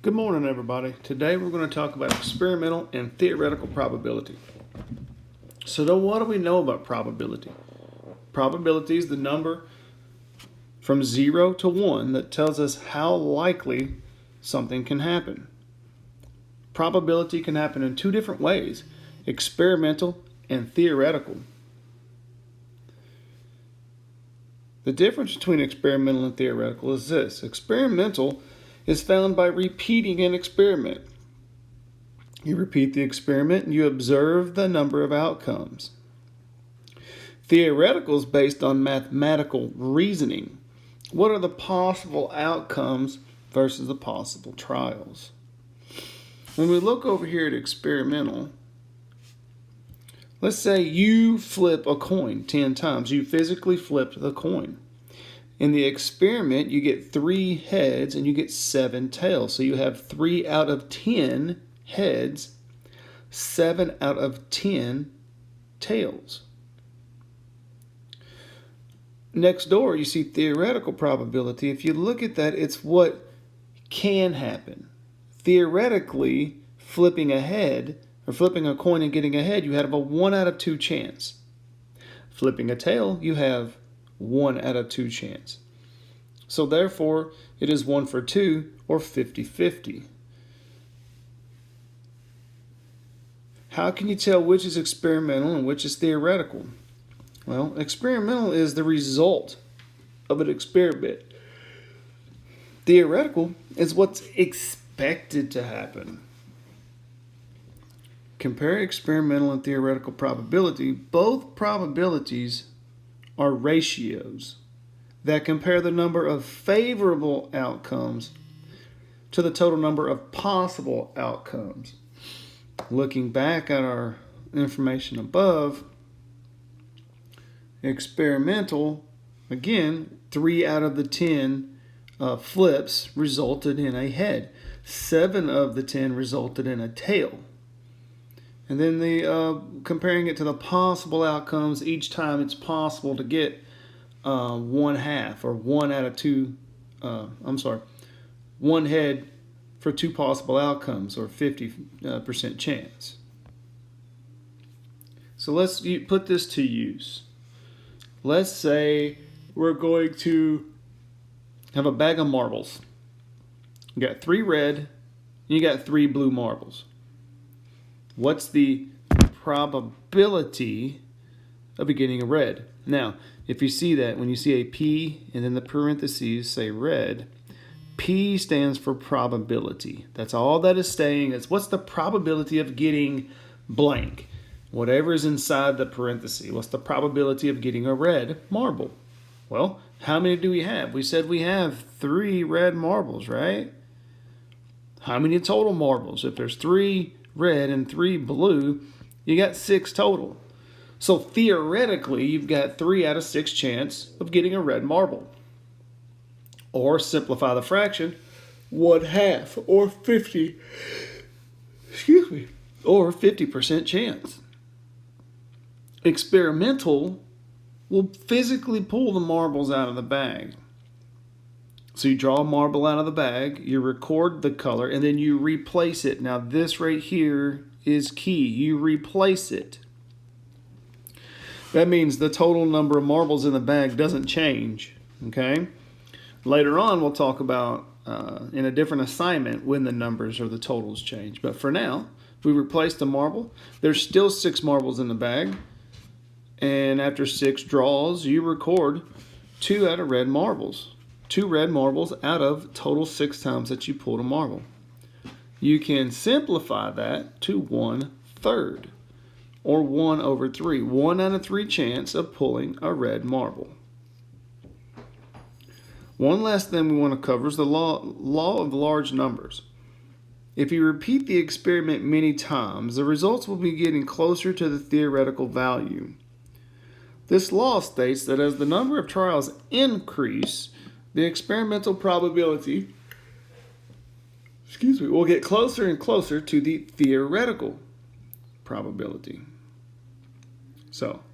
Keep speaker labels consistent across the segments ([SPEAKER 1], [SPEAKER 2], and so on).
[SPEAKER 1] Good morning, everybody. Today we're going to talk about experimental and theoretical probability. So, what do we know about probability? Probability is the number from 0 to 1 that tells us how likely something can happen. Probability can happen in two different ways: experimental and theoretical. The difference between experimental and theoretical is this: experimental is found by repeating an experiment. You repeat the experiment and you observe the number of outcomes. Theoretical is based on mathematical reasoning. What are the possible outcomes versus the possible trials? When we look over here at experimental, let's say you flip a coin 10 times. You physically flipped the coin. In the experiment, you get 3 heads and you get 7 tails. So you have 3 out of 10 heads, 7 out of 10 tails. Next door, you see theoretical probability. If you look at that, it's what can happen. Theoretically, flipping a head or flipping a coin and getting a head, you have a 1 out of 2 chance. Flipping a tail, you have 1 out of 2 chance. So therefore, it is 1 for 2 or 50-50. How can you tell which is experimental and which is theoretical? Well, experimental is the result of an experiment. Theoretical is what's expected to happen. Compare experimental and theoretical probability. Both probabilities are ratios that compare the number of favorable outcomes to the total number of possible outcomes. Looking back at our information above, experimental, again, 3 out of the 10 flips resulted in a head. 7 of the 10 resulted in a tail. And then comparing it to the possible outcomes, each time it's possible to get 1/2 or 1 out of 2, 1 head for 2 possible outcomes, or 50% chance. So let's put this to use. Let's say we're going to have a bag of marbles. You got 3 red and you got 3 blue marbles. What's the probability of getting a red? Now, if you see that, when you see a P and then the parentheses say red, P stands for probability. That's all that is saying is what's the probability of getting blank? Whatever is inside the parenthesis. What's the probability of getting a red marble? Well, how many do we have? We said we have 3 red marbles, right? How many total marbles? If there's 3 red and 3 blue, you got 6 total. So theoretically, you've got 3 out of 6 chance of getting a red marble. Or simplify the fraction, 1/2 or 50% chance. Experimental will physically pull the marbles out of the bag. So you draw a marble out of the bag, you record the color, and then you replace it. Now this right here is key. You replace it. That means the total number of marbles in the bag doesn't change. Okay? Later on, we'll talk about in a different assignment when the numbers or the totals change. But for now, if we replace the marble, there's still 6 marbles in the bag. And after 6 draws, you record 2 out of red marbles. 2 red marbles out of total 6 times that you pulled a marble. You can simplify that to 1/3 or 1/3. 1 out of 3 chance of pulling a red marble. One last thing we want to cover is the law of large numbers. If you repeat the experiment many times, the results will be getting closer to the theoretical value. This law states that as the number of trials increase, the experimental probability will get closer and closer to the theoretical probability. So,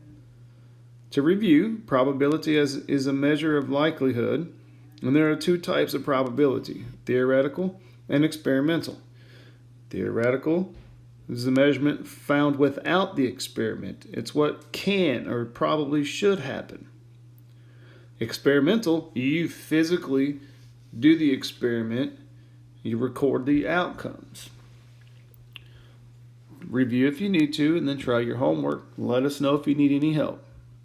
[SPEAKER 1] to review, probability is a measure of likelihood, and there are 2 types of probability: theoretical and experimental. Theoretical is the measurement found without the experiment. It's what can or probably should happen. Experimental, you physically do the experiment, you record the outcomes. Review if you need to, and then try your homework. Let us know if you need any help.